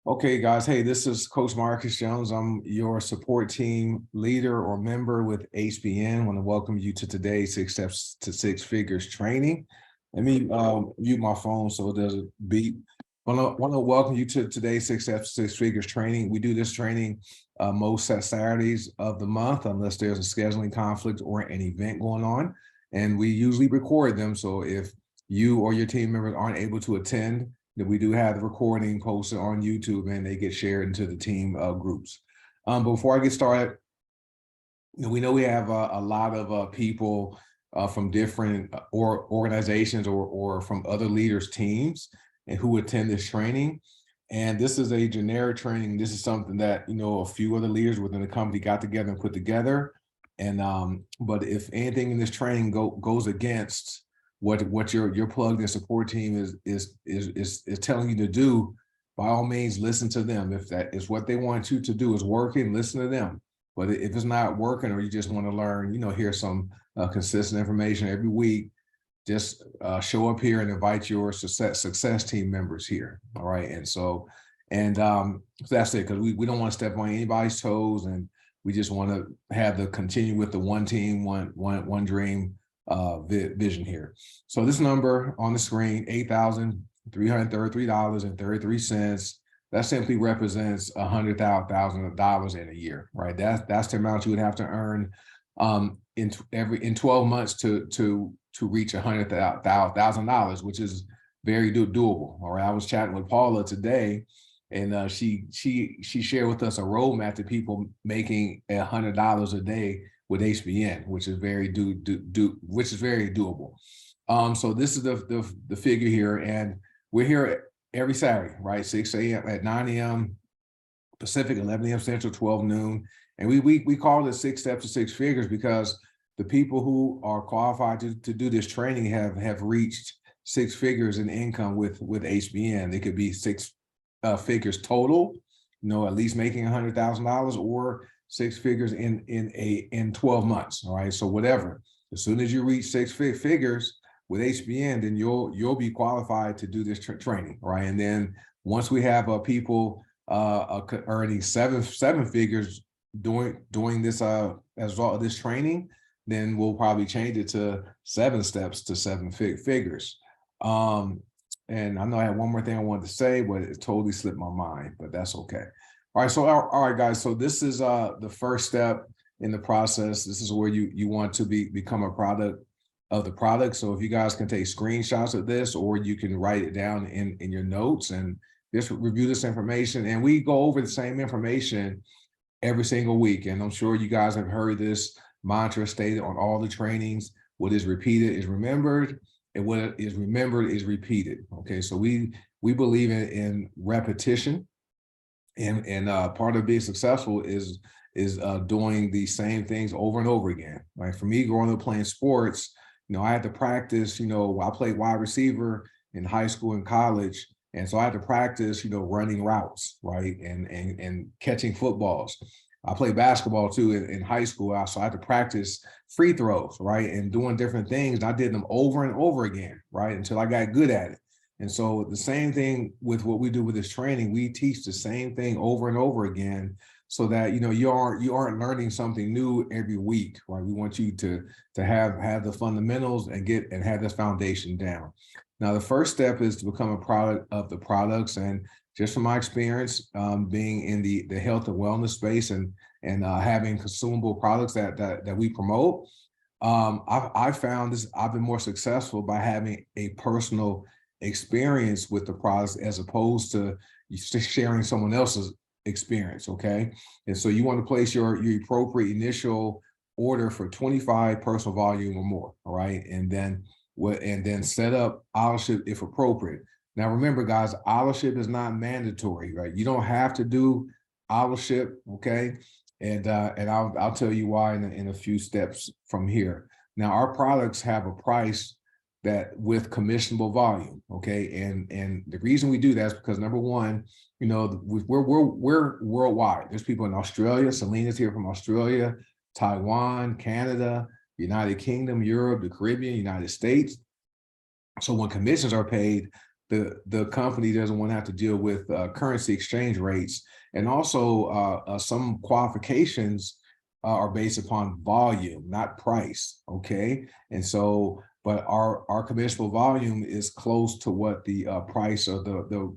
Okay, guys. Hey, this is Coach Marcus Jones. I'm your support team leader or member with HBN. I want to welcome you to today's Six Steps to Six Figures training. Let me mute my phone so it doesn't beep. I want to welcome you to today's Six Steps to Six Figures training. We do this training most Saturdays of the month, unless there's a scheduling conflict or an event going on. And we usually record them. So if you or your team members aren't able to attend, that we do have the recording posted on YouTube and they get shared into the team groups. But before I get started, we know we have a lot of people from different organizations or from other leaders' teams and who attend this training. And this is a generic training. This is something that, a few other leaders within the company got together and put together. And but if anything in this training goes against what your plugged in support team is telling you to do, by all means, listen to them. If that is what they want you to do is working, listen to them. But if it's not working, or you just want to learn, hear some consistent information every week, just show up here and invite your success team members here. All right. And so that's it, because we don't want to step on anybody's toes, and we just want to have the continue with the one team, one dream vision here. So this number on the screen, $8,333.33, that simply represents $100,000 in a year, right? That's the amount you would have to earn in 12 months to reach $100,000, which is very doable. All right, I was chatting with Paula today, and she shared with us a roadmap to people making $100 a day with HBN, which is very doable. So this is the figure here, and we're here every Saturday, right? 6 a.m. at 9 a.m. Pacific, 11 a.m. Central, 12 noon. And we call it Six Steps to Six Figures because the people who are qualified to do this training have reached six figures in income with HBN. They could be six figures total, at least making $100,000, or six figures in 12 months. All right. So whatever, as soon as you reach six figures with HBN, then you'll be qualified to do this training. Right. And then once we have people earning seven figures doing this as well this training, then we'll probably change it to 7 steps to 7 figures. And I know I had one more thing I wanted to say, but it totally slipped my mind, but that's okay. All right, so all right, guys. So this is the first step in the process. This is where you want to become a product of the product. So if you guys can take screenshots of this, or you can write it down in your notes and just review this information. And we go over the same information every single week. And I'm sure you guys have heard this mantra stated on all the trainings: what is repeated is remembered, and what is remembered is repeated. Okay, so we believe in repetition. And part of being successful is doing the same things over and over again. Right? For me, growing up playing sports, I had to practice. I played wide receiver in high school and college, and so I had to practice, running routes, right, and catching footballs. I played basketball too in high school, so I had to practice free throws, right, and doing different things. I did them over and over again, right, until I got good at it. And so the same thing with what we do with this training, we teach the same thing over and over again, so that you aren't learning something new every week, right? We want you to have the fundamentals and have this foundation down. Now, the first step is to become a product of the products. And just from my experience, being in the health and wellness space and having consumable products that we promote, I found this. I've been more successful by having a personal experience with the products as opposed to sharing someone else's experience. Okay. And so you want to place your appropriate initial order for 25 personal volume or more. All right. And then set up auto-ship if appropriate. Now, remember, guys, auto-ship is not mandatory, right? You don't have to do auto-ship. Okay. And I'll tell you why in a few steps from here. Now, our products have a price that with commissionable volume. Okay. And the reason we do that is because, number one, we're worldwide. There's people in Australia. Selena's here from Australia, Taiwan, Canada, United Kingdom, Europe, the Caribbean, United States. So when commissions are paid, the company doesn't want to have to deal with currency exchange rates. And also some qualifications are based upon volume, not price. Okay. And so, but our commissionable volume is close to what the price of the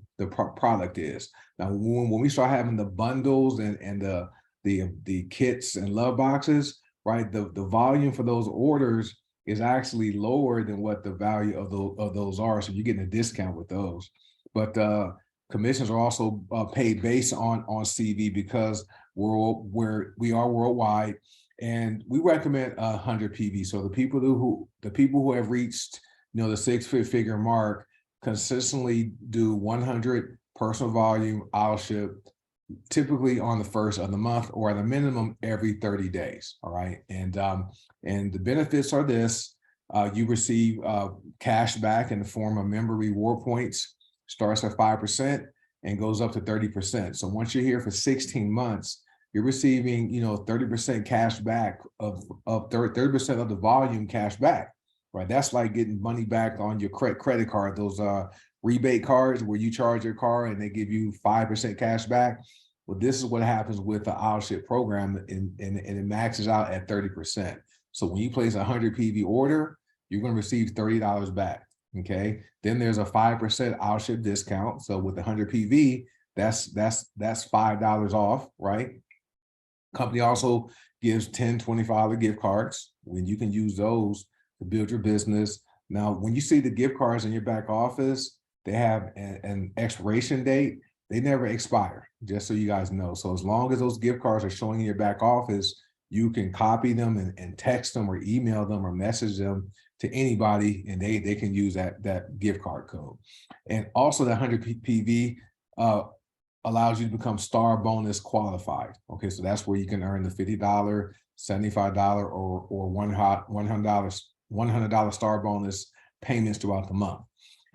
product is. Now, when we start having the bundles and the kits and love boxes, right, the volume for those orders is actually lower than what the value of those are. So you're getting a discount with those. But commissions are also paid based on CV because we are worldwide, and we recommend 100 PV. So the people who have reached the 6-figure mark consistently do 100 personal volume auto ship, typically on the first of the month, or at a minimum every 30 days. All right. And the benefits are this: you receive cash back in the form of member reward points, starts at 5% and goes up to 30%. So once you're here for 16 months, you're receiving 30% cash back of 30% of the volume cash back. Right. That's like getting money back on your credit card, those rebate cards where you charge your car and they give you 5% cash back. Well, this is what happens with the auto ship program, and it maxes out at 30%. So when you place a 100 PV order, you're going to receive $30 back. Okay. Then there's a 5% auto ship discount. So with the 100 PV, that's $5 off, right? Company also gives 10 $25 gift cards when you can use those to build your business. Now, when you see the gift cards in your back office, they have an expiration date. They never expire, just so you guys know. So as long as those gift cards are showing in your back office, you can copy them and text them or email them or message them to anybody, and they can use that gift card code. And also, that 100 PV allows you to become star bonus qualified. Okay, so that's where you can earn the $50, $75, or $100 star bonus payments throughout the month.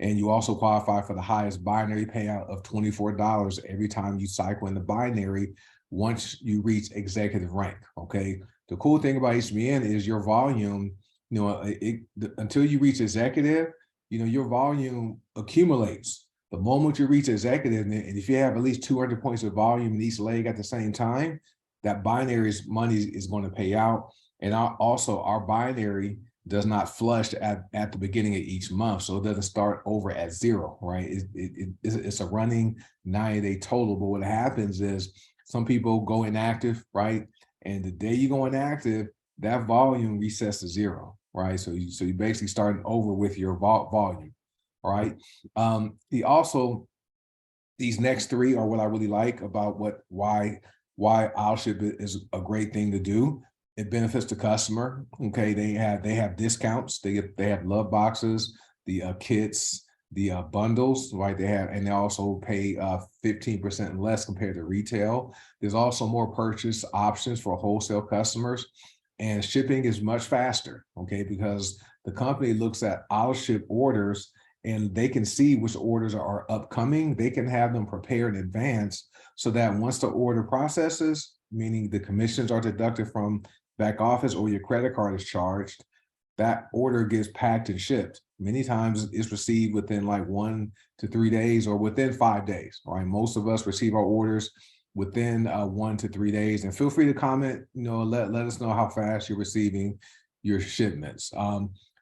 And you also qualify for the highest binary payout of $24 every time you cycle in the binary once you reach executive rank. Okay, the cool thing about HBN is your volume, until you reach executive, your volume accumulates. The moment you reach executive, and if you have at least 200 points of volume in each leg at the same time, that binary's money is going to pay out. And also our binary does not flush at the beginning of each month. So it doesn't start over at zero, right? It's a running 90-day total. But what happens is some people go inactive, right? And the day you go inactive, that volume resets to zero, right? So you basically starting over with your volume, all right? These next three are what I really like about why auto ship is a great thing to do. It benefits the customer. Okay, they have discounts. They have love boxes, the kits, the bundles, right? They also pay 15% less compared to retail. There's also more purchase options for wholesale customers, and shipping is much faster. Okay, because the company looks at auto ship orders and they can see which orders are upcoming. They can have them prepared in advance so that once the order processes, meaning the commissions are deducted from back office or your credit card is charged, that order gets packed and shipped. Many times it's received within like 1 to 3 days or within 5 days, right? Most of us receive our orders within 1 to 3 days. And feel free to comment, let us know how fast you're receiving your shipments.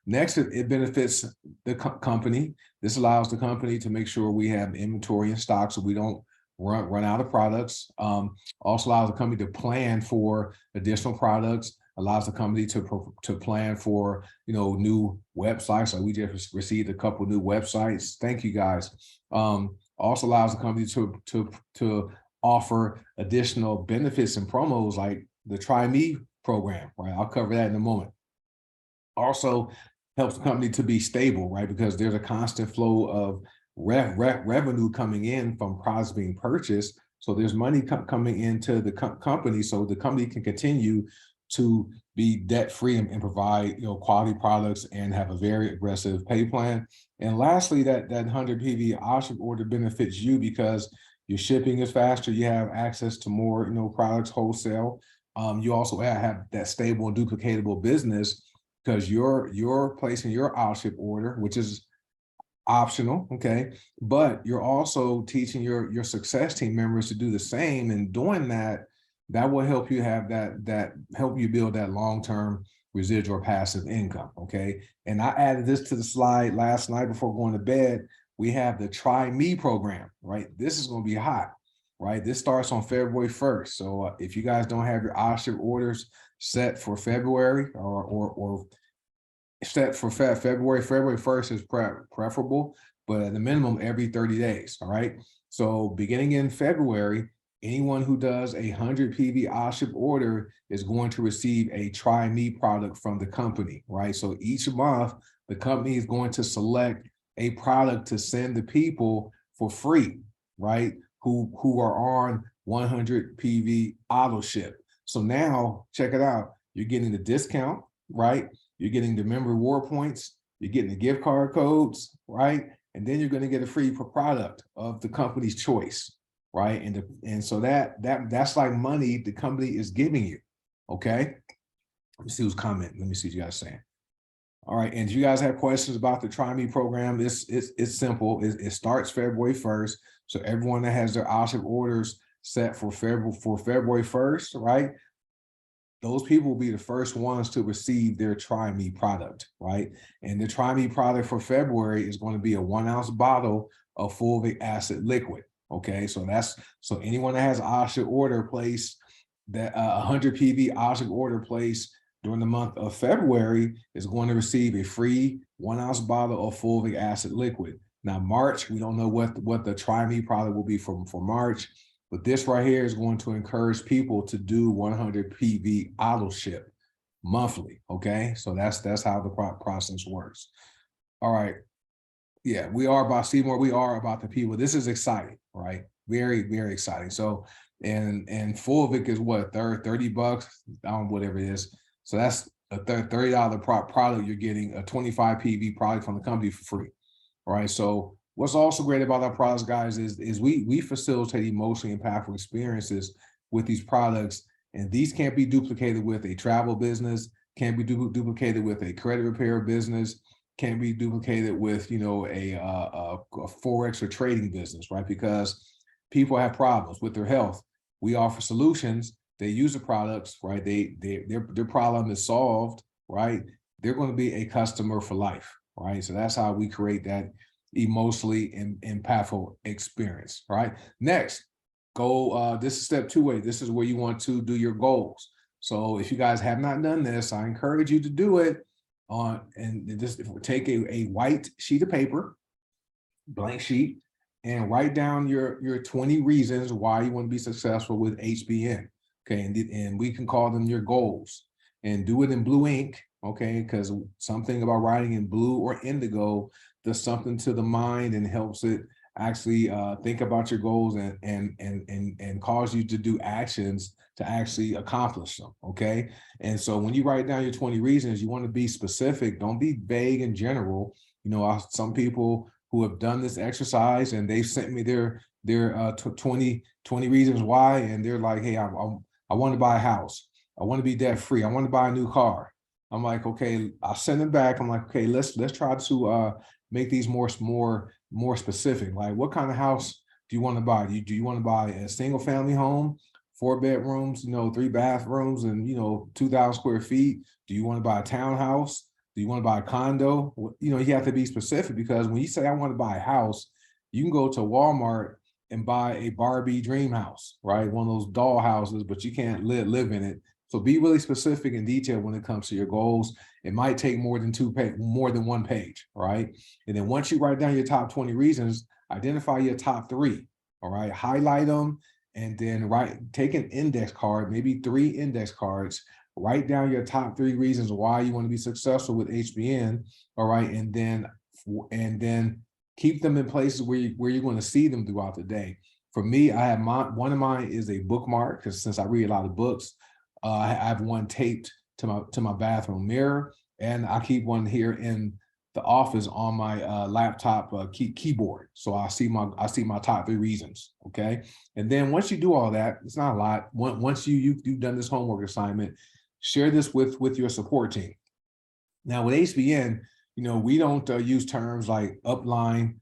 Next, it benefits the company. This allows the company to make sure we have inventory in stock so we don't run out of products. Also allows the company to plan for additional products, allows the company to plan for new websites. Like we just received a couple new websites. Thank you guys. Also allows the company to offer additional benefits and promos like the Try Me program, right? I'll cover that in a moment. Also helps the company to be stable, right? Because there's a constant flow of revenue coming in from products being purchased. So there's money coming into the company, so the company can continue to be debt-free and provide quality products and have a very aggressive pay plan. And lastly, that 100 PV auto order benefits you because your shipping is faster. You have access to more products wholesale. You also have that stable and duplicatable business because you're placing your auto ship order, which is optional, okay? But you're also teaching your success team members to do the same, and doing that, that will help you have that help you build that long-term residual passive income, okay? And I added this to the slide last night before going to bed. We have the Try Me program, right? This is going to be hot, right? This starts on February 1st. So if you guys don't have your OSHA orders set for February or set for February 1st is preferable, but at the minimum every 30 days, all right? So beginning in February, anyone who does a 100 PV OSHA order is going to receive a Try Me product from the company, right? So each month, the company is going to select a product to send the people for free, right? Who are on 100 PV auto ship. So now, check it out. You're getting the discount, right? You're getting the member reward points, you're getting the gift card codes, right? And then you're going to get a free product of the company's choice, right? And so that's like money the company is giving you, okay? Let me see who's commenting. Let me see what you guys saying. All right, and if you guys have questions about the Try Me program, it's simple. It starts February 1st. So everyone that has their OSHA orders set for February 1st, right? Those people will be the first ones to receive their Try Me product, right? And the Try Me product for February is going to be a 1 ounce bottle of fulvic acid liquid. Okay, so anyone that has OSHA order placed, that 100 PV OSHA order placed during the month of February is going to receive a free 1 ounce bottle of fulvic acid liquid. Now, March, we don't know what the Try Me product will be for March, but this right here is going to encourage people to do 100 PV auto ship monthly, okay? So that's how the process works. All right. Yeah, we are about Seymour. We are about the people. This is exciting, right? Very, very exciting. So, and Fulvic is what, 30 bucks, I don't know, whatever it is. So that's a $30 product. You're getting a 25 PV product from the company for free. All right. So what's also great about our products, guys, is we facilitate emotionally impactful experiences with these products, and these can't be duplicated with a travel business, can't be duplicated with a credit repair business, can't be duplicated with, you know, a forex or trading business, right? Because people have problems with their health. We offer solutions. They use the products, right? Their problem is solved, right? They're going to be a customer for life, right? So that's how we create that emotionally impactful experience, right? Next, go. This is step 2A. This is where you want to do your goals. So if you guys have not done this, I encourage you to do it. And just take a white sheet of paper, blank sheet, and write down your 20 reasons why you want to be successful with HBN. Okay, and we can call them your goals, and do it in blue ink. Okay, because something about writing in blue or indigo does something to the mind and helps it actually think about your goals and cause you to do actions to actually accomplish them. Okay, and so when you write down your 20 reasons, you want to be specific. Don't be vague and general. You know, some people who have done this exercise and they've sent me their 20 reasons why, and they're like, hey, I want to buy a house, I want to be debt free, I want to buy a new car. I'm like, okay, I'll send them back. I'm like, okay, let's try to make these more specific. Like, what kind of house do you want to buy? Do you want to buy a single family home, 4 bedrooms, 3 bathrooms, and 2,000 square feet? Do you want to buy a townhouse? Do you want to buy a condo? You have to be specific, because when you say I want to buy a house, you can go to Walmart and buy a Barbie dream house, right? One of those doll houses, but you can't live in it. So be really specific and detailed when it comes to your goals. It might take more than 1 page, right? And then once you write down your top 20 reasons, identify your top 3, all right? Highlight them, and then take an index card, maybe 3 index cards, write down your top 3 reasons why you want to be successful with HBN, all right? And then keep them in places where you're going to see them throughout the day. For me, I have one of mine is a bookmark, because since I read a lot of books, I have one taped to my bathroom mirror, and I keep one here in the office on my laptop keyboard. So I see my top 3 reasons. Okay, and then once you do all that, it's not a lot. Once you've done this homework assignment, share this with your support team. Now with HBN, we don't use terms like upline.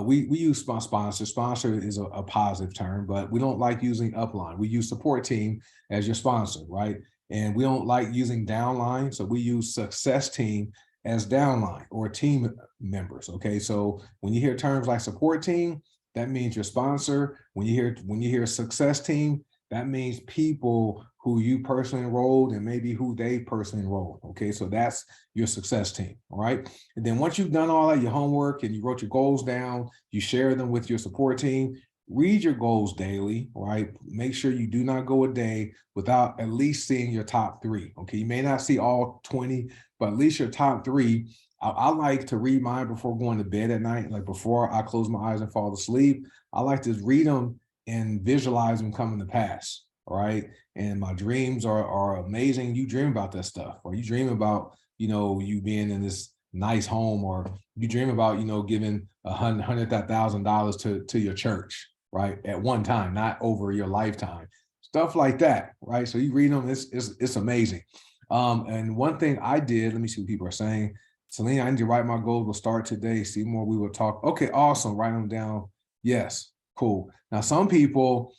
We use sponsor. Sponsor is a positive term, but we don't like using upline. We use support team as your sponsor, right? And we don't like using downline, so we use success team as downline or team members. Okay, so when you hear terms like support team, that means your sponsor. When you hear success team, that means people who you personally enrolled and maybe who they personally enrolled. Okay, so that's your success team. All right. And then once you've done all that, your homework, and you wrote your goals down, you share them with your support team. Read your goals daily, right? Make sure you do not go a day without at least seeing your top 3. Okay, you may not see all 20, but at least your top 3. I like to read mine before going to bed at night, like before I close my eyes and fall asleep. I like to read them and visualize them coming to pass. All right. And my dreams are amazing. You dream about that stuff, or you dream about, you being in this nice home, or you dream about, giving $100,000 to your church, right? At one time, not over your lifetime, stuff like that. Right. So you read them, it's amazing. And one thing I did, let me see what people are saying. Selena, I need to write my goals. We'll start today. See more. We will talk. Okay, awesome. Write them down. Yes, cool. Now, some people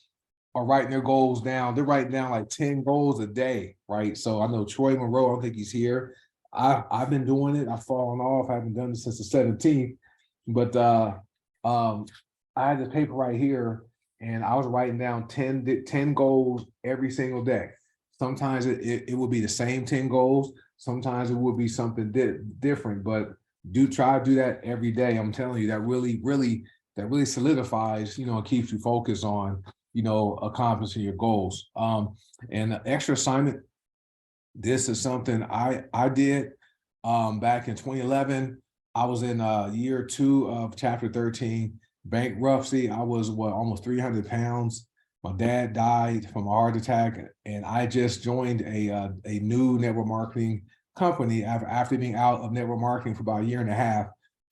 are writing their goals down. They're writing down like 10 goals a day, right? So I know Troy Monroe, I don't think he's here. I've been doing it. I've fallen off. I haven't done it since the 17th. But I had this paper right here, and I was writing down 10 goals every single day. Sometimes it would be the same 10 goals. Sometimes it would be something different, but try to do that every day. I'm telling you, that really solidifies, and keeps you focused on, accomplishing your goals. And the extra assignment, this is something I did back in 2011. I was in year 2 of chapter 13, bankruptcy. I was almost 300 pounds. My dad died from a heart attack, and I just joined a new network marketing company after being out of network marketing for about a year and a half.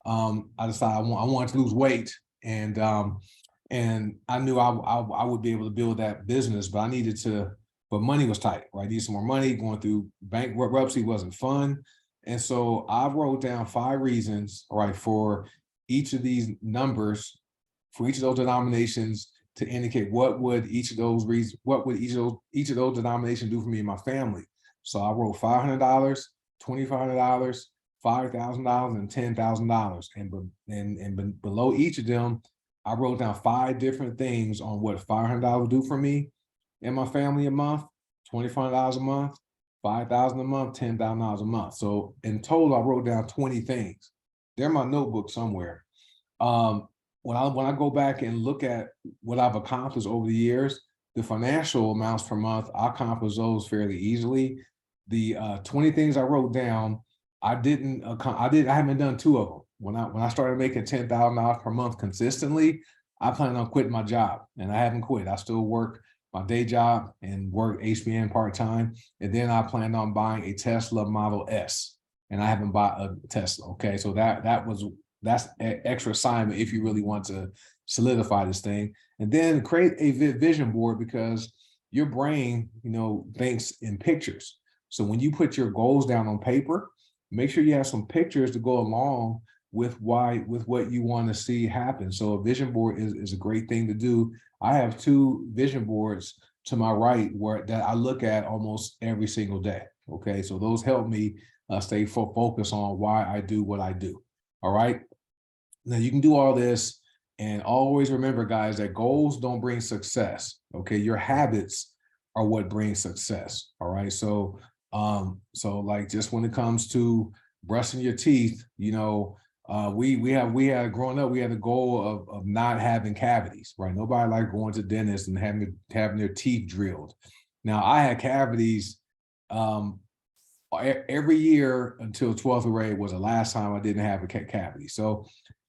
I decided I wanted to lose weight, and I knew I would be able to build that business, but I needed to. But money was tight, right? I needed some more money. Going through bankruptcy wasn't fun, and so I wrote down 5 reasons, right, for each of these numbers, for each of those denominations, to indicate what would each of those reasons, what would each of those denominations do for me and my family. So I wrote $500, $2,500, $5,000, and $10,000, and below each of them, I wrote down 5 different things on what $500 would do for me and my family a month, $2,500 a month, $5,000 a month, $10,000 a month. So in total, I wrote down 20 things. They're in my notebook somewhere. When I go back and look at what I've accomplished over the years, the financial amounts per month, I accomplish those fairly easily. The 20 things I wrote down, I haven't done 2 of them. When I started making $10,000 per month consistently, I planned on quitting my job, and I haven't quit. I still work my day job and work HBN part-time. And then I planned on buying a Tesla Model S, and I haven't bought a Tesla. Okay, so that's an extra assignment if you really want to solidify this thing. And then create a vision board, because your brain, thinks in pictures. So when you put your goals down on paper, make sure you have some pictures to go along with what you want to see happen. So a vision board is a great thing to do. I have 2 vision boards to my right that I look at almost every single day. Okay, so those help me stay focused on why I do what I do. All right. Now you can do all this, and always remember, guys, that goals don't bring success. Okay, your habits are what bring success. All right. So like, just when it comes to brushing your teeth, we had growing up, we had the goal of not having cavities, right? Nobody liked going to dentists and having their teeth drilled. Now I had cavities every year until 12th grade was the last time I didn't have a cavity. So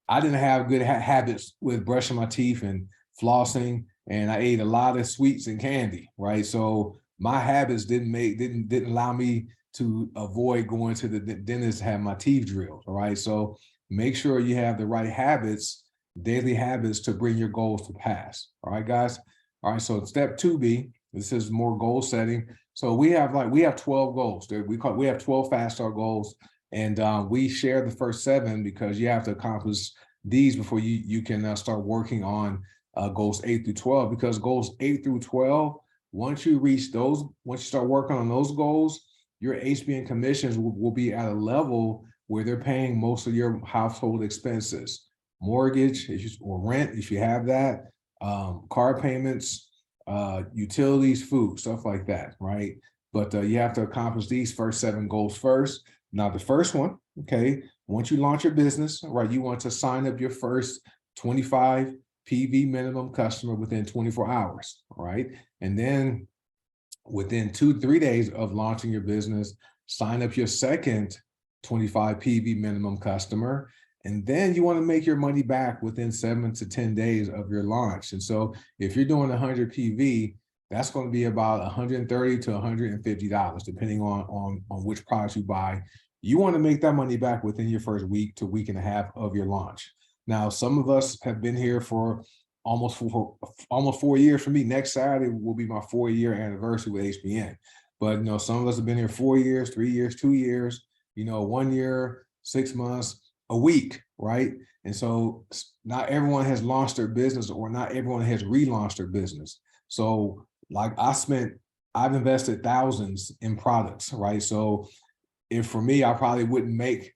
I didn't have good habits with brushing my teeth and flossing, and I ate a lot of sweets and candy, right? So my habits didn't allow me to avoid going to the dentist to have my teeth drilled. All right. So make sure you have the right habits, daily habits, to bring your goals to pass. All right, guys. All right. So step 2B, this is more goal setting. So we have 12 goals. We have 12 fast start goals. And we share the first 7 because you have to accomplish these before you can start working on goals 8 through 12, because goals 8 through 12, once you reach those, once you start working on those goals, your HBN commissions will be at a level where they're paying most of your household expenses, mortgage or rent, if you have that, car payments, utilities, food, stuff like that, right? But you have to accomplish these first 7 goals first. Now, the first one, okay, once you launch your business, right, you want to sign up your first 25 PV minimum customer within 24 hours, right? And then within 2-3 days of launching your business, sign up your second 25 PV minimum customer. And then you want to make your money back within 7 to 10 days of your launch. And so if you're doing 100 PV, that's going to be about $130 to $150, depending on which products you buy. You want to make that money back within your first week to week and a half of your launch. Now, some of us have been here for almost 4 years. For me, next Saturday will be my 4-year anniversary with HBN. But some of us have been here 4 years, 3 years, 2 years, 1 year, 6 months, a week, right? And so not everyone has launched their business, or not everyone has relaunched their business. So like I've invested thousands in products, right? So if for me, I probably wouldn't make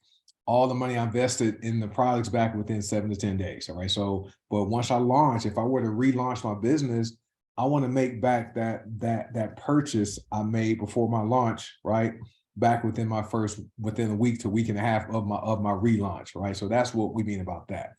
all the money I invested in the products back within 7 to 10 days, all right? So, but once I launch, if I were to relaunch my business, I want to make back that purchase I made before my launch, right? Back within a week to week and a half of my relaunch, right? So that's what we mean about that.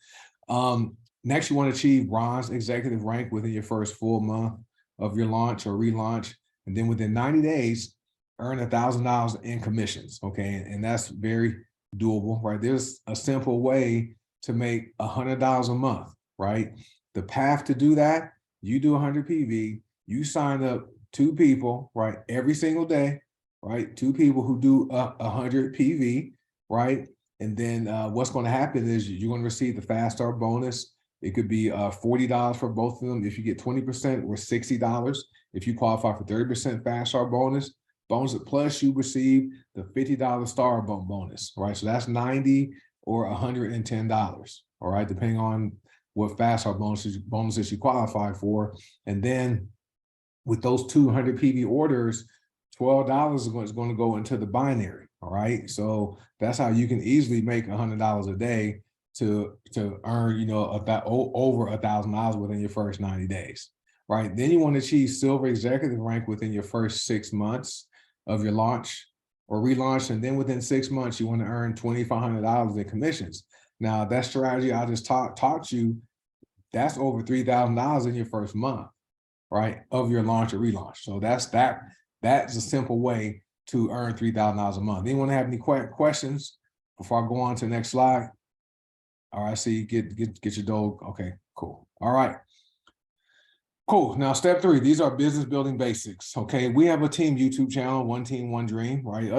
Next, you want to achieve bronze executive rank within your first full month of your launch or relaunch. And then within 90 days, earn $1,000 in commissions, okay? And that's very doable, right? There's a simple way to make $100 a month, right? The path to do that, you do 100 PV, you sign up 2 people, right? Every single day, right? 2 people who do 100 PV, right? And then what's going to happen is you're going to receive the Fast Start bonus. It could be $40 for both of them. If you get 20% or $60, if you qualify for 30% Fast Start bonus, plus you receive the $50 star bonus, right? So that's $90 or $110, all right, depending on what Fast Start bonuses you qualify for. And then with those 200 PV orders, $12 is going to go into the binary, all right? So that's how you can easily make $100 a day to earn, over $1,000 within your first 90 days, right? Then you want to achieve silver executive rank within your first 6 months of your launch or relaunch. And then within 6 months, you want to earn $2,500 in commissions. Now, that strategy I just taught you, that's over $3,000 in your first month, right, of your launch or relaunch. So that's a simple way to earn $3,000 a month. Anyone have any questions before I go on to the next slide? All right, see, get your dog. Okay, cool. All right. Cool. Now, step 3, these are business building basics. Okay, we have a team YouTube channel, One Team, One Dream, right?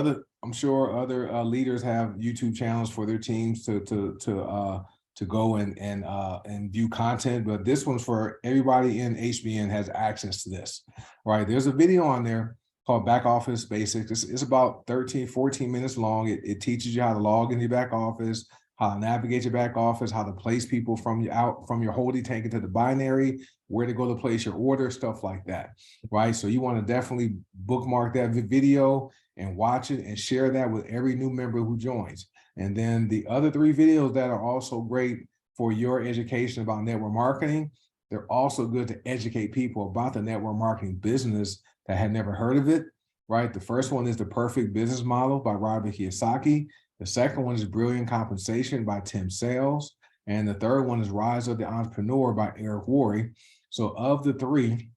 I'm sure other leaders have YouTube channels for their teams to go and view content, but this one's for everybody in HBN has access to this, right? There's a video on there called Back Office Basics. It's about 13, 14 minutes long. It teaches you how to log into your back office, how to navigate your back office, how to place people from your holding tank into the binary, where to go to place your order, stuff like that, right? So you want to definitely bookmark that video and watch it and share that with every new member who joins. And then the other 3 videos that are also great for your education about network marketing, they're also good to educate people about the network marketing business that had never heard of it, right? The first one is The Perfect Business Model by Robert Kiyosaki. The second one is Brilliant Compensation by Tim Sales. And the third one is Rise of the Entrepreneur by Eric Worre. So of the 3,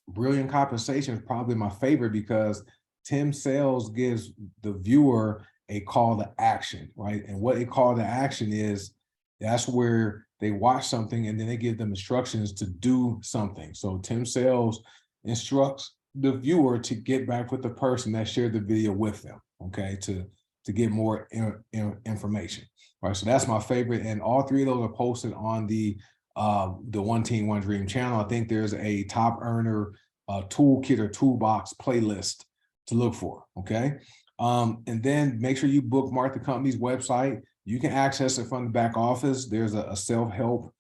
Brilliant Compensation is probably my favorite because Tim Sales gives the viewer a call to action, right? And what a call to action is, that's where they watch something and then they give them instructions to do something. So Tim Sales instructs the viewer to get back with the person that shared the video with them, okay, to get more information, right? So that's my favorite, and all 3 of those are posted on the One Team, One Dream channel. I think there's a top earner toolkit or toolbox playlist to look for, okay? And then make sure you bookmark the company's website. You can access it from the back office. There's a self-help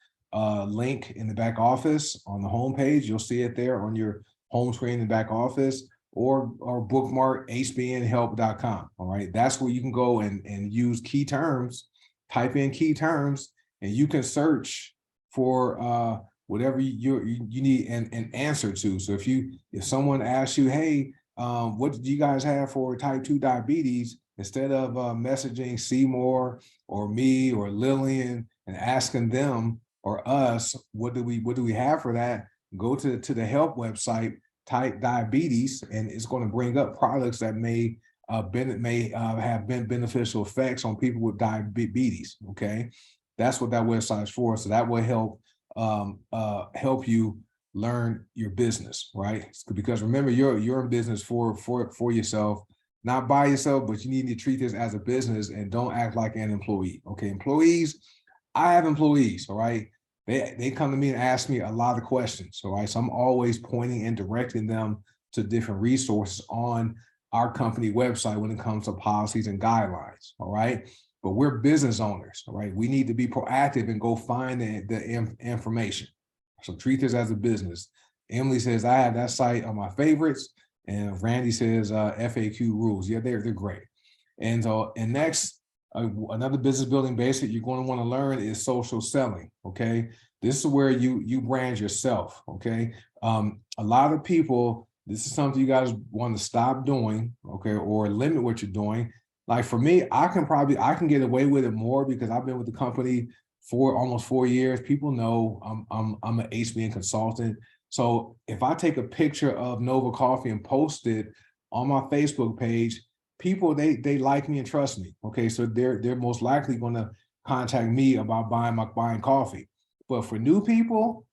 link in the back office on the homepage. You'll see it there on your home screen in the back office, or bookmark hbnhelp.com. All right, that's where you can go and use key terms, type in key terms, and you can search for whatever you need an answer to. So if someone asks you, hey, what do you guys have for type 2 diabetes? Instead of messaging Seymour or me or Lillian and asking them or us, what do we have for that? Go to the help website, type diabetes, and it's going to bring up products that may have been beneficial effects on people with diabetes. Okay, that's what that website is for. So that will help you learn your business, right? Because remember, you're in business for yourself, not by yourself, but you need to treat this as a business and don't act like an employee. Okay, employees, I have employees, all right? They come to me and ask me a lot of questions, all right? So I'm always pointing and directing them to different resources on our company website when it comes to policies and guidelines, all right? But we're business owners, all right? We need to be proactive and go find the information. So treat this as a business. Emily says, I have that site on my favorites. And Randy says FAQ rules. Yeah, they're great. And next, another business building basic you're going to want to learn is social selling. Okay, this is where you brand yourself. Okay, a lot of people, this is something you guys want to stop doing. Okay, or limit what you're doing. Like for me, I can get away with it more because I've been with the company for almost 4 years. People know I'm an HBN consultant. So if I take a picture of Nova Coffee and post it on my Facebook page, people, they like me and trust me. Okay, so they're most likely going to contact me about buying coffee. But for new people,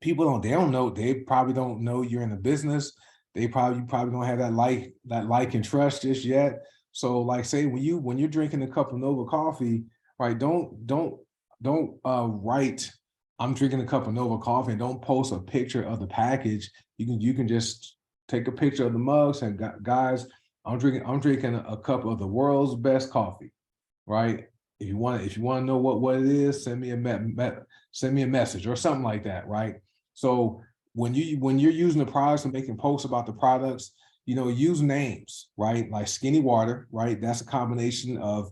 they don't know. They probably don't know you're in the business. You probably don't have that like and trust just yet. So like say when you're drinking a cup of Nova Coffee, right? Don't write, I'm drinking a cup of Nova Coffee, and don't post a picture of the package. You can just take a picture of the mugs and guys, I'm drinking a cup of the world's best coffee, right? If you want to know what it is, send me a message or something like that, right? So when you're using the products and making posts about the products, use names, right? Like Skinny Water, right? That's a combination of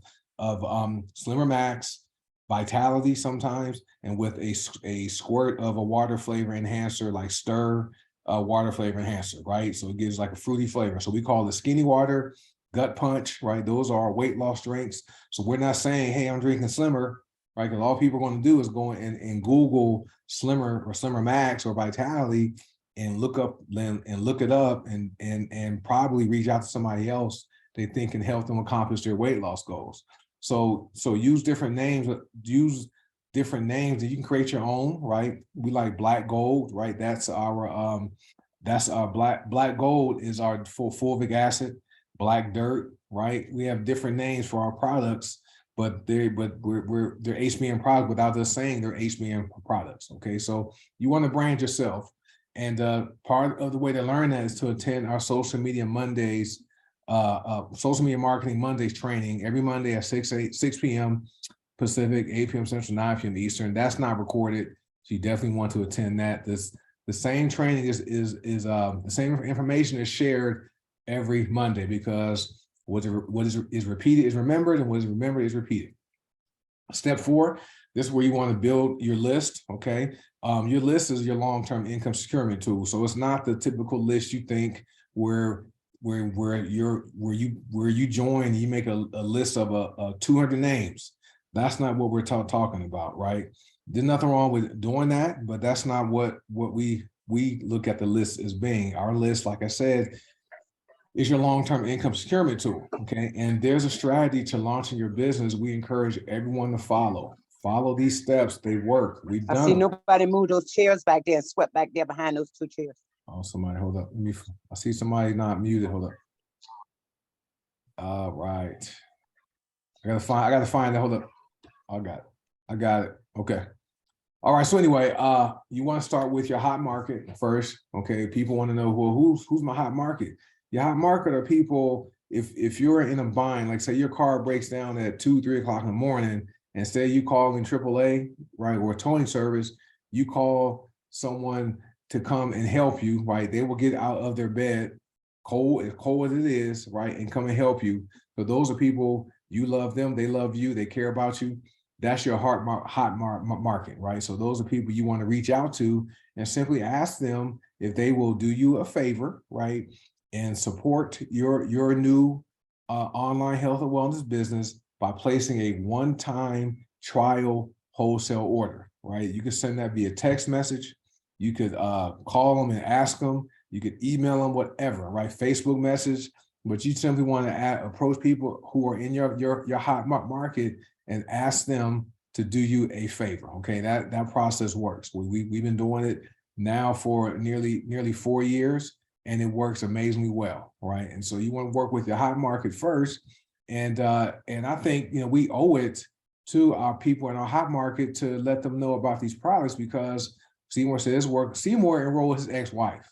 Slimmer Max, Vitality sometimes, and with a squirt of a water flavor enhancer like Stir water flavor enhancer, right? So it gives like a fruity flavor. So we call it Skinny Water, Gut Punch, right? Those are weight loss drinks. So we're not saying, hey, I'm drinking Slimmer, right? Because all people are going to do is go and Google Slimmer or Slimmer Max or Vitality and look it up and probably reach out to somebody else they think can help them accomplish their weight loss goals. So use different names, and you can create your own, right? We like Black Gold, right? That's our Black Gold is our fulvic acid. Black Dirt, right? We have different names for our products, but they're HBN products without us saying they're HBN products. Okay, so you want to brand yourself, and part of the way to learn that is to attend our social media Mondays. Social media marketing Mondays training every Monday at 6 p.m. Pacific, 8 p.m. Central, 9 p.m. Eastern. That's not recorded, so you definitely want to attend that. The same training is the same information is shared every Monday, because what is repeated is remembered, and what is remembered is repeated. Step 4, this is where you want to build your list. Okay, your list is your long-term income securement tool. So it's not the typical list you think where you join and you make a list of 200 names. That's not what we're talking about, right? There's nothing wrong with doing that, but that's not what we look at the list as being. Our list, like I said, is your long-term income securement tool. Okay, and there's a strategy to launching your business. We encourage everyone to follow these steps. They work. We've done. I see nobody move those chairs back there and swept back there behind those 2 chairs. Oh, somebody, hold up. I see somebody not muted. Hold up. All right. I gotta find it. Hold up. I got it. Okay. All right. So anyway, you want to start with your hot market first. Okay. People want to know, well, who's my hot market? Your hot market are people if you're in a bind, like say your car breaks down at 2, 3 o'clock in the morning, instead of you calling AAA, right, or towing service, you call someone to come and help you, right? They will get out of their bed, cold as it is, right, and come and help you. So those are people, you love them, they love you, they care about you. That's your hot market, right? So those are people you want to reach out to and simply ask them if they will do you a favor, right, and support your new online health and wellness business by placing a one-time trial wholesale order, right? You can send that via text message. You could call them and ask them. You could email them, whatever, right? Facebook message. But you simply want to approach people who are in your hot market and ask them to do you a favor. Okay, that process works. We've been doing it now for nearly 4 years, and it works amazingly well, right? And so you want to work with your hot market first, and I think we owe it to our people in our hot market to let them know about these products, because Seymour says Seymour enrolled his ex-wife,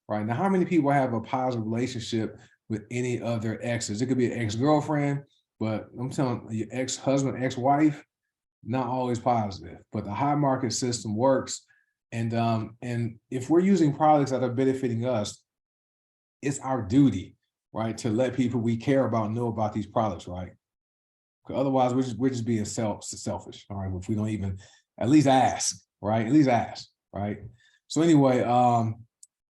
right? Now, how many people have a positive relationship with any of their exes? It could be an ex-girlfriend, but I'm telling you, your ex-husband, ex-wife, not always positive. But the high market system works, and if we're using products that are benefiting us, it's our duty, right, to let people we care about know about these products, right? Otherwise, we're just being selfish, all right? If we don't even at least ask, right? At least ask, right? So anyway,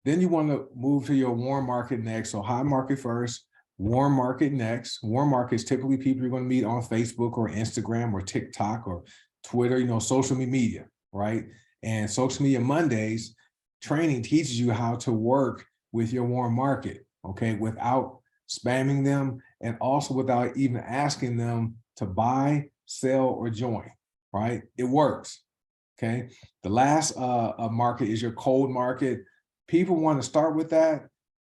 then you want to move to your warm market next. So high market first, warm market next. Warm market is typically people you're going to meet on Facebook or Instagram or TikTok or Twitter, social media, right? And Social Media Mondays training teaches you how to work with your warm market, okay, without spamming them and also without even asking them to buy, sell, or join, right? It works, okay? The last market is your cold market. People want to start with that.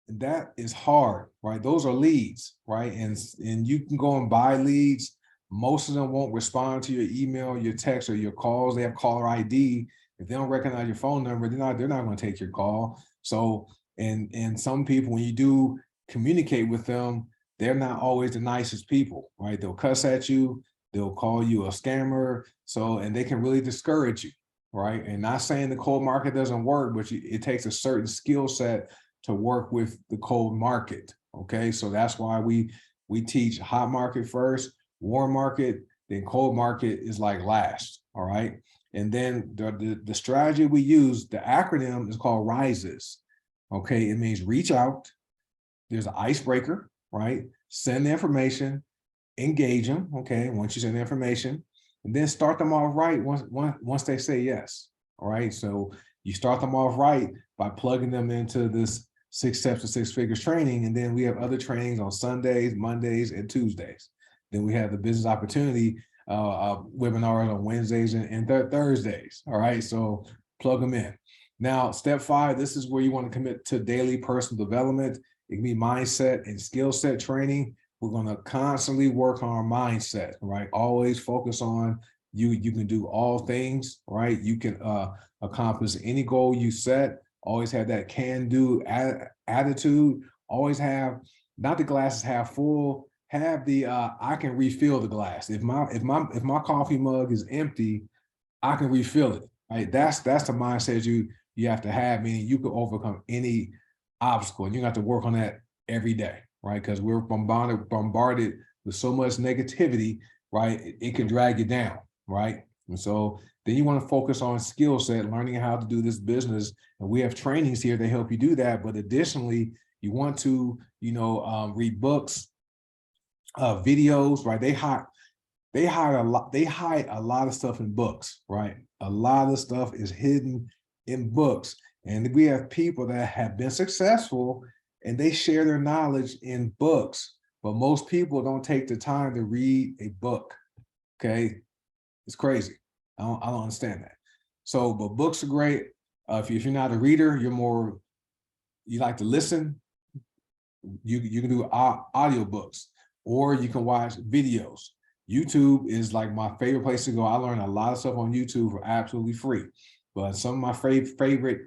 That is hard, right? Those are leads, right? And you can go and buy leads. Most of them won't respond to your email, your text, or your calls. They have caller ID. If they don't recognize your phone number, they're not going to take your call. So, and some people, when you do communicate with them, they're not always the nicest people, right? They'll cuss at you. They'll call you a scammer. So, and they can really discourage you, right? And not saying the cold market doesn't work, but it takes a certain skill set to work with the cold market, okay? So that's why we teach hot market first, warm market, then cold market is like last, all right? And then the strategy we use, the acronym is called RISES, okay? It means reach out, there's an icebreaker, right? Send the information, engage them, okay? Once you send the information, and then start them off right once they say yes, all right? So you start them off right by plugging them into this 6 Steps to Six Figures training. And then we have other trainings on Sundays, Mondays, and Tuesdays. Then we have the business opportunity webinars on Wednesdays and Thursdays. All right, so plug them in. Now, step 5, this is where you want to commit to daily personal development. It can be mindset and skill set training. We're going to constantly work on our mindset, right? Always focus on you can do all things, right? You can accomplish any goal you set. Always have that can-do attitude. Always have, not the glass is half full, have the I can refill the glass. If my coffee mug is empty, I can refill it. Right? That's the mindset you have to have, meaning you can overcome any obstacle. And you have to work on that every day, right? Because we're bombarded with so much negativity, right? It can drag you down, right? And so then you want to focus on skill set, learning how to do this business. And we have trainings here to help you do that. But additionally, you want to, read books, videos, right? They hide a lot of stuff in books, right? A lot of stuff is hidden in books. And we have people that have been successful and they share their knowledge in books, but most people don't take the time to read a book, okay? It's crazy. I don't understand that. So, but books are great. If you're not a reader, you like to listen, you can do audiobooks, or you can watch videos. YouTube is like my favorite place to go. I learn a lot of stuff on YouTube for absolutely free. But some of my favorite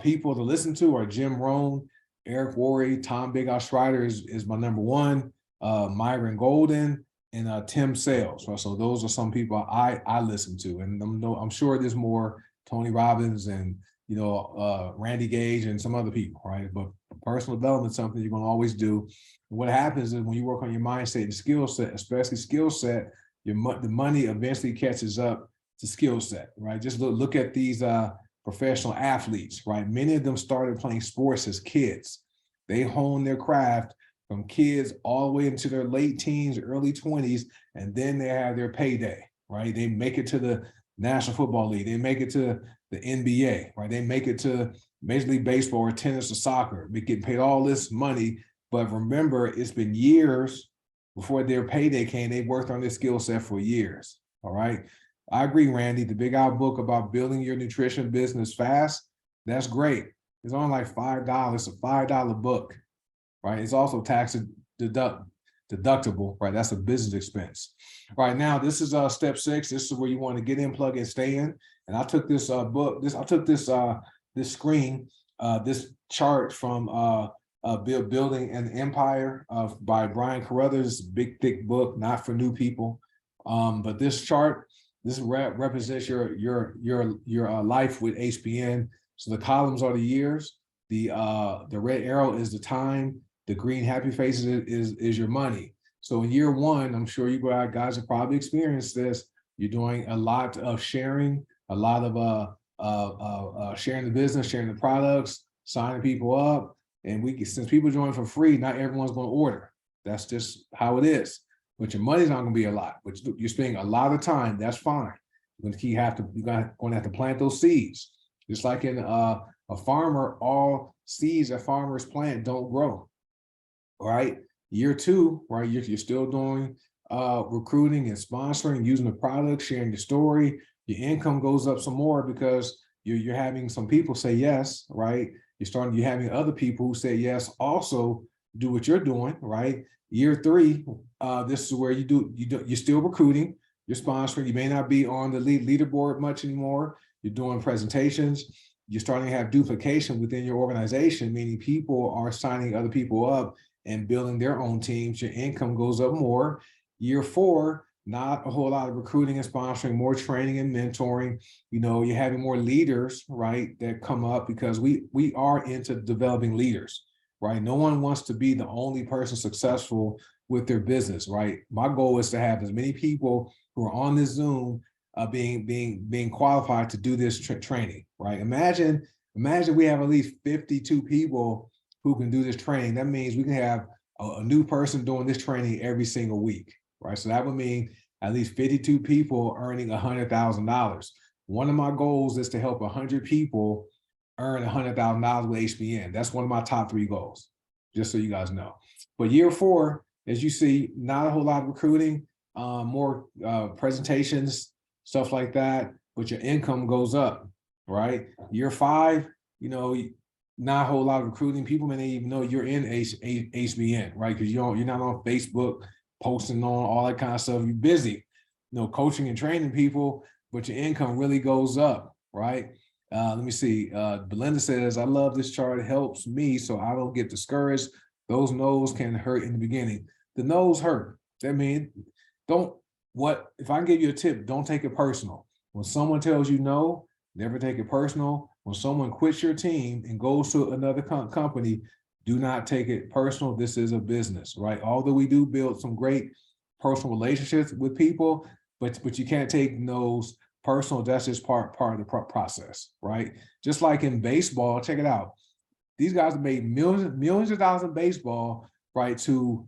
people to listen to are Jim Rohn, Eric Worre, Tom Big Al Schreider is my number one, Myron Golden, and Tim Sales. Right? So those are some people I listen to, and I'm sure there's more, Tony Robbins and Randy Gage and some other people, right? But personal development is something you're going to always do. And what happens is when you work on your mindset and skill set, especially skill set, the money eventually catches up to skill set, right? Just look at these professional athletes, right? Many of them started playing sports as kids. They honed their craft from kids all the way into their late teens, early 20s, and then they have their payday, right? They make it to the National Football League. They make it to the NBA, right? They make it to Major League Baseball or tennis or soccer. They get paid all this money, but remember, it's been years before their payday came. They worked on their skill set for years, all right? I agree, Randy. The Big Al book about building your nutrition business fast, that's great. It's only like $5. It's a $5 book, right? It's also tax deductible, right? That's a business expense. Right now, this is step 6. This is where you want to get in, plug in, stay in. And I took this book, I took this screen, this chart from Building an Empire by Brian Carruthers, big, thick book, not for new people. But this chart, this represents your life with HBN. So the columns are the years, the red arrow is the time, the green happy faces is your money. So in year 1, I'm sure you guys have probably experienced this. You're doing a lot of sharing, a lot of sharing the business, sharing the products, signing people up. And since people join for free, not everyone's going to order. That's just how it is. But your money's not going to be a lot. But you're spending a lot of time. That's fine. You're going to have to plant those seeds. Just like in a farmer, all seeds that farmers plant don't grow. All right. Year 2, right? You're still doing recruiting and sponsoring, using the product, sharing your story. Your income goes up some more because you're having some people say yes, right? You're having other people who say yes also do what you're doing, right? Year 3, this is where you're still recruiting, you're sponsoring. You may not be on the leaderboard much anymore. You're doing presentations. You're starting to have duplication within your organization, meaning people are signing other people up and building their own teams. Your income goes up more. Year 4, not a whole lot of recruiting and sponsoring, more training and mentoring. You're having more leaders, right, that come up because we are into developing leaders, right? No one wants to be the only person successful with their business, right? My goal is to have as many people who are on this Zoom being qualified to do this training, right? Imagine we have at least 52 people who can do this training. That means we can have a new person doing this training every single week, right? So that would mean at least 52 people earning $100,000. One of my goals is to help 100 people earn $100,000 with HBN. That's one of my top 3 goals, just so you guys know. But year 4, as you see, not a whole lot of recruiting, more presentations, stuff like that, but your income goes up, right? Year 5, not a whole lot of recruiting. People may not even know you're in HBN, right? Because you're not on Facebook posting on all that kind of stuff. You're busy, coaching and training people, but your income really goes up, right? Let me see. Belinda says, I love this chart. It helps me so I don't get discouraged. Those no's can hurt in the beginning. The no's hurt. That means if I give you a tip, don't take it personal. When someone tells you no, never take it personal. When someone quits your team and goes to another company, do not take it personal. This is a business, right? Although we do build some great personal relationships with people, but you can't take no's personal. That's just part of the process, right? Just like in baseball, check it out. These guys have made millions of dollars in baseball, right? To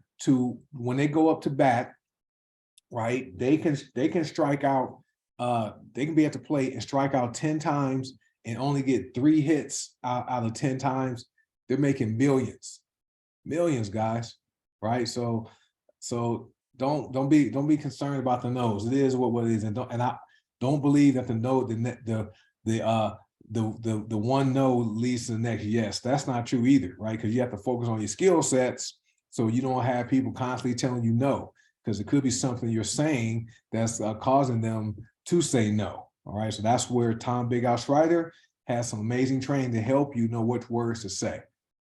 when they go up to bat, right? They can strike out. They can be at the plate and strike out 10 times and only get 3 hits out of 10 times. They're making millions, guys, right? So don't be concerned about the no's. It is what it is, and I don't believe that the one no leads to the next yes. That's not true either, right? Because you have to focus on your skill sets so you don't have people constantly telling you no, because it could be something you're saying that's causing them to say no. All right, so that's where Tom Big Al Schreider has some amazing training to help you know which words to say.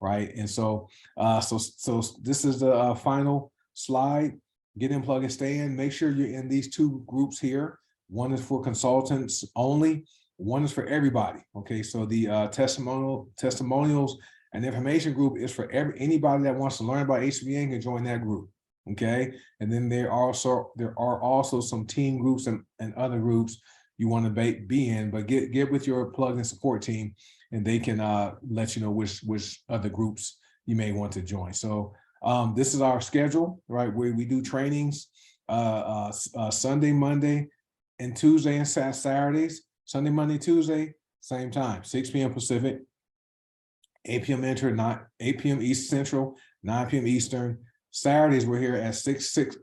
right? And so this is the final slide. Get in, plug and stay in. Make sure you're in these two groups here. One is for consultants only. One is for everybody. Okay, so the testimonials and information group is for anybody that wants to learn about HBN can join that group. Okay, and then there are also some team groups and other groups you want to be in, but get with your plug-in support team, and they can let you know which other groups you may want to join. So this is our schedule, right? Where we do trainings Sunday, Monday, and Tuesday and Saturdays. Sunday, Monday, Tuesday, same time, 6 p.m. Pacific, 8 p.m. 8 p.m. East Central, 9 p.m. Eastern. Saturdays, we're here at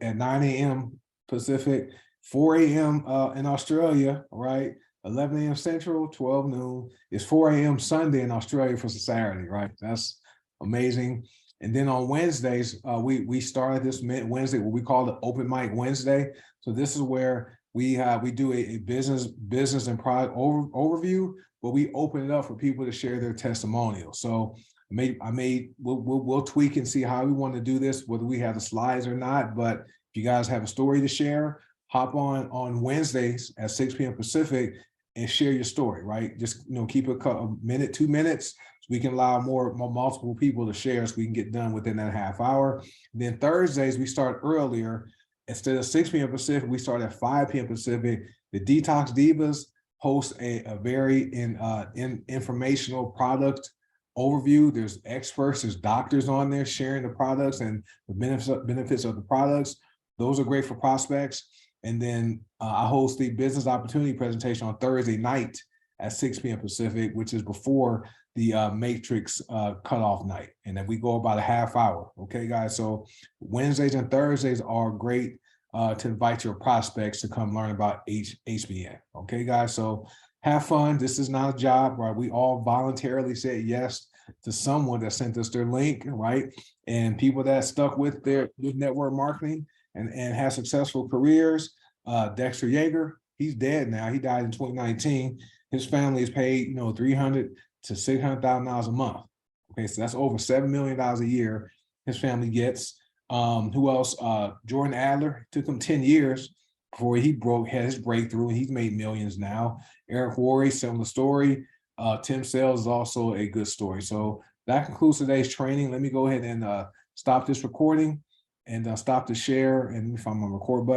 9 a.m. Pacific, 4 a.m. In Australia, right? 11 a.m. Central, 12 noon. It's 4 a.m. Sunday in Australia for Saturday, right? That's amazing. And then on Wednesdays, we started this Wednesday, what we call the Open Mic Wednesday. So this is where we do a business and product overview, but we open it up for people to share their testimonials. So we'll tweak and see how we want to do this, whether we have the slides or not. But if you guys have a story to share, hop on Wednesdays at 6 p.m. Pacific and share your story, right? Just keep it a minute, 2 minutes, so we can allow more multiple people to share, so we can get done within that half hour. And then Thursdays we start earlier. Instead of 6 p.m. Pacific, we start at 5 p.m. Pacific. The Detox Divas host a very informational product overview. There's experts, there's doctors on there sharing the products and the benefits of the products. Those are great for prospects. And then I host the business opportunity presentation on Thursday night at 6 p.m. Pacific, which is before the matrix cutoff night. And then we go about a half hour. Okay, guys. So Wednesdays and Thursdays are great to invite your prospects to come learn about HBN. Okay, guys. So have fun. This is not a job, right? We all voluntarily said yes to someone that sent us their link, right? And people that stuck with their network marketing and had successful careers. Dexter Yeager, he's dead now. He died in 2019. His family is paid, $300,000 to $600,000 a month. Okay, so that's over $7 million a year his family gets. Who else? Jordan Adler, took him 10 years before he had his breakthrough, and he's made millions now. Eric Worre, similar story. Tim Sales is also a good story. So that concludes today's training. Let me go ahead and stop this recording and stop the share, and if I'm on record button.